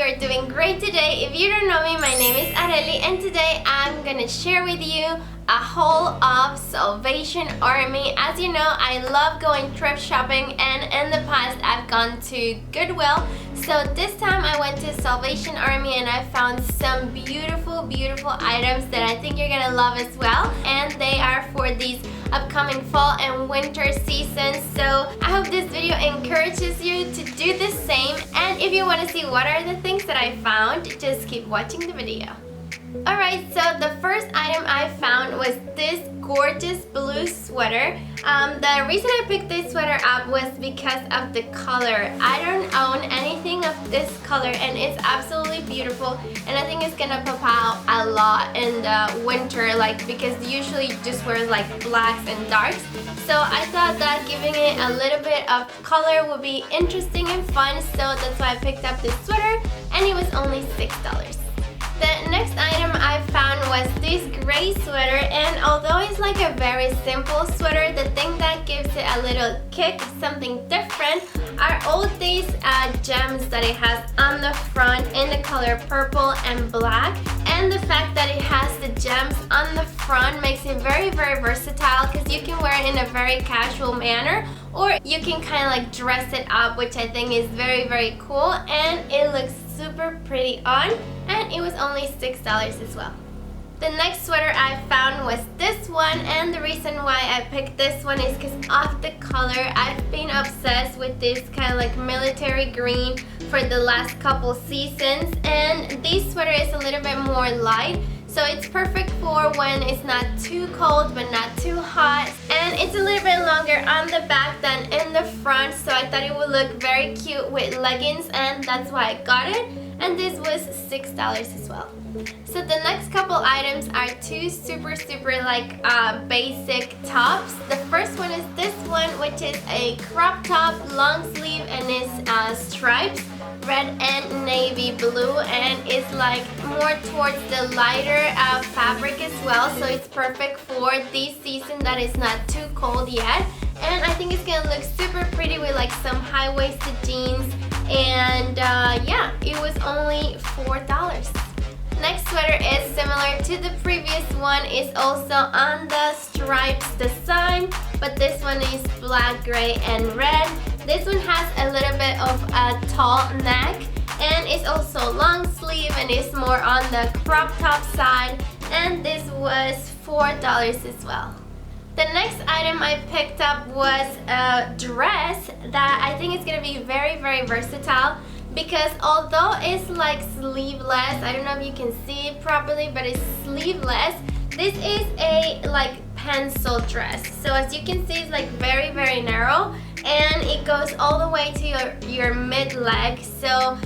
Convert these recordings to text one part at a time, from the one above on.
are doing great today. If you don't know me, my name is Areli, and today I'm gonna share with you a haul of Salvation Army. As you know, I love going thrift shopping, and in the past I've gone to Goodwill. So this time I went to Salvation Army and I found some beautiful items that I think you're gonna love as well, and they are for these upcoming fall and winter seasons. So I hope this video encourages you to do the same, and if you want to see what are the things that I found, just keep watching the video. Alright, so the first item I found was this gorgeous blue sweater. The reason I picked this sweater up was because of the color. I don't own anything of this color and it's absolutely beautiful, and I think it's gonna pop out a lot in the winter, like, because usually you just wear like blacks and darks. So I thought that giving it a little bit of color would be interesting and fun, so that's why I picked up this sweater, and it was only $6. The next item I found was this gray sweater, and although it's like a very simple sweater, the thing that gives it a little kick, something different, are all these gems that it has on the front in the color purple and black. And the fact that it has the gems on the front makes it very versatile, because you can wear it in a very casual manner, or you can kind of like dress it up, which I think is very cool, and it looks super pretty on, and it was only $6 as well. The next sweater I found was this one, and the reason why I picked this one is because of the color. I've been obsessed with this kind of like military green for the last couple seasons, and this sweater is a little bit more light, so it's perfect for when it's not too cold but not too hot, and it's a little bit longer on the back than in the front, so I thought it would look very cute with leggings, and that's why I got it, and this was $6 as well. So the next couple items are two super like basic tops. The first one is this one, which is a crop top, long sleeve, and it's stripes, red and navy blue, and it's like more towards the lighter fabric as well, so it's perfect for this season that is not too cold yet, and I think it's gonna look super pretty with like some high-waisted jeans, and yeah, it was only $4. Next sweater is similar to the previous one. It's also on the stripes design, but this one is black, gray, and red. This one has a little bit of a tall neck, and it's also long sleeve, and it's more on the crop top side, and this was $4 as well. The next item I picked up was a dress that I think is going to be very versatile, because although it's like sleeveless, I don't know if you can see it properly, but it's sleeveless, this is a like pencil dress. So as you can see, it's like very narrow, and it goes all the way to your mid-leg. So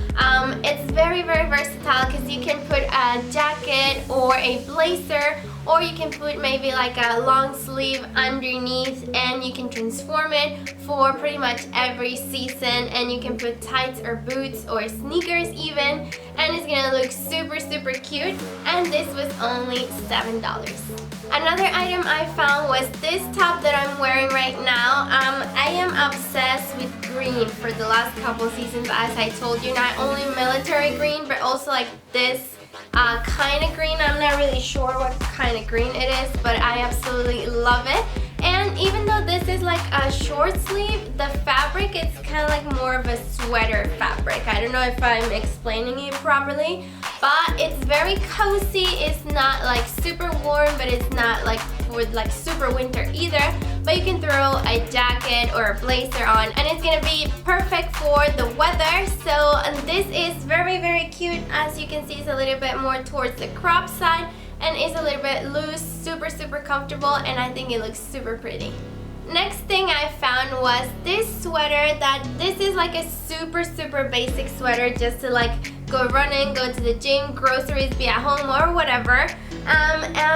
it's very versatile, because you can put a jacket or a blazer, or you can put maybe like a long sleeve underneath, and you can transform it for pretty much every season, and you can put tights or boots or sneakers even, and it's gonna look super cute, and this was only $7. Another item I found was this top that I'm wearing right now. I am obsessed with green for the last couple seasons, as I told you, not only military green but also like this kind of green. I'm not really sure what kind of green it is, but I absolutely love it. And even though this is like a short sleeve, the fabric is kind of like more of a sweater fabric. I don't know if I'm explaining it properly, but it's very cozy. It's not like super warm, but it's not like for like super winter either. But you can throw a jacket or a blazer on, and it's gonna be perfect for the weather. So this is very cute. As you can see, it's a little bit more towards the crop side, and it's a little bit loose, super comfortable, and I think it looks super pretty. Next thing I found was this sweater. This is like a super basic sweater, just to like go running, go to the gym, groceries, be at home, or whatever.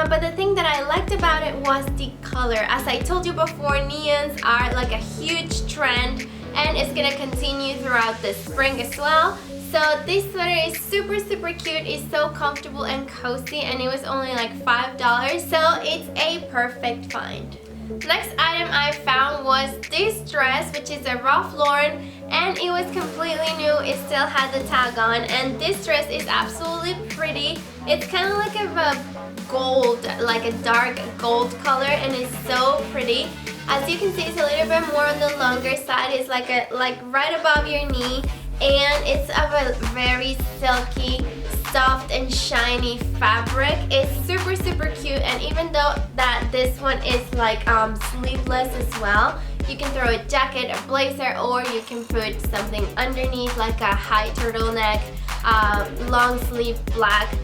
But the thing that I liked about it was the color. As I told you before, neons are like a huge trend, and it's gonna continue throughout the spring as well. So this sweater is super cute. It's so comfortable and cozy, and it was only like $5, so it's a perfect find. Next item I found was this dress, which is a Ralph Lauren, and it was completely new. It still had the tag on, and this dress is absolutely pretty. It's kind of like a gold, like a dark gold color, and it's so pretty. As you can see, it's a little bit more on the longer side. It's like right above your knee, and it's of a very silky, soft and shiny fabric. It's super cute, and even though that this one is like sleeveless as well, you can throw a jacket, a blazer, or you can put something underneath like a high turtleneck, long sleeve black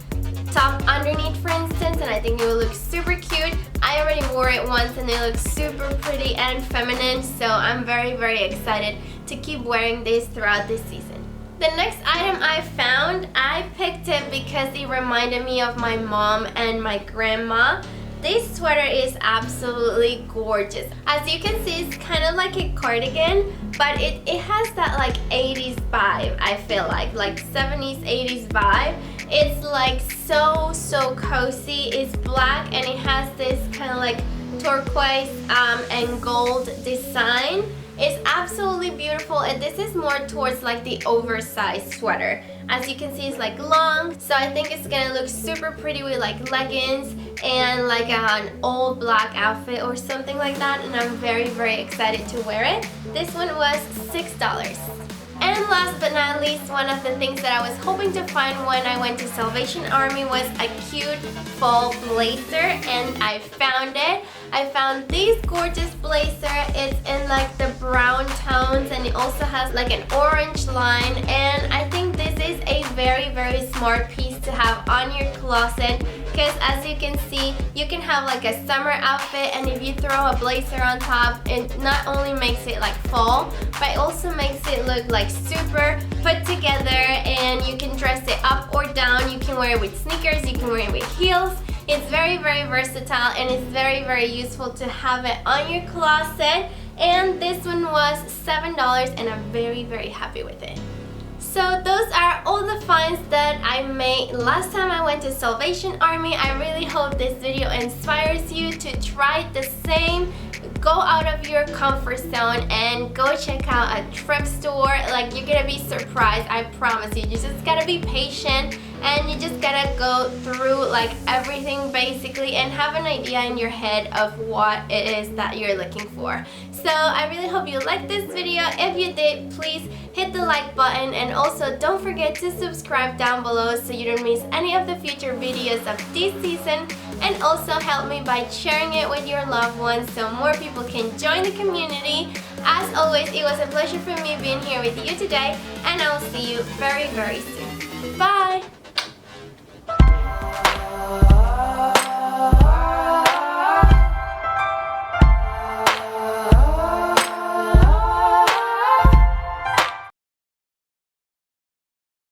top underneath, for instance, and I think it will look super cute. I already wore it once and it looks super pretty and feminine, so I'm very excited to keep wearing this throughout this season. The next item I found, I picked it because it reminded me of my mom and my grandma. This sweater is absolutely gorgeous. As you can see, it's kind of like a cardigan, but it has that like 80s vibe, I feel like 70s, 80s vibe. It's like so cozy. It's black and it has this kind of like turquoise and gold design. It's absolutely beautiful, and this is more towards like the oversized sweater. As you can see, it's like long, so I think it's gonna look super pretty with like leggings and like an all black outfit or something like that, and I'm very excited to wear it. This one was $6. And last but not least, one of the things that I was hoping to find when I went to Salvation Army was a cute fall blazer, and I found it. I found this gorgeous blazer. It's in like the brown tones, and it also has like an orange line, and I think this is a very smart piece to have on your closet, because as you can see, you can have like a summer outfit, and if you throw a blazer on top, it not only makes it like fall, but it also makes it look like super put together, and you can dress it up or down. You can wear it with sneakers, you can wear it with heels. It's very versatile, and it's very useful to have it on your closet. And this one was $7, and I'm very happy with it. So those are all the finds that I made last time I went to Salvation Army. I really hope this video inspires you to try the same. Go out of your comfort zone and go check out a thrift store. Like, you're gonna be surprised, I promise you. You just gotta be patient, and you just gotta go through like everything basically and have an idea in your head of what it is that you're looking for. So I really hope you liked this video. If you did, please hit the like button, and also don't forget to subscribe down below so you don't miss any of the future videos of this season, and also help me by sharing it with your loved ones so more people can join the community. As always, it was a pleasure for me being here with you today, and I'll see you very soon. Bye!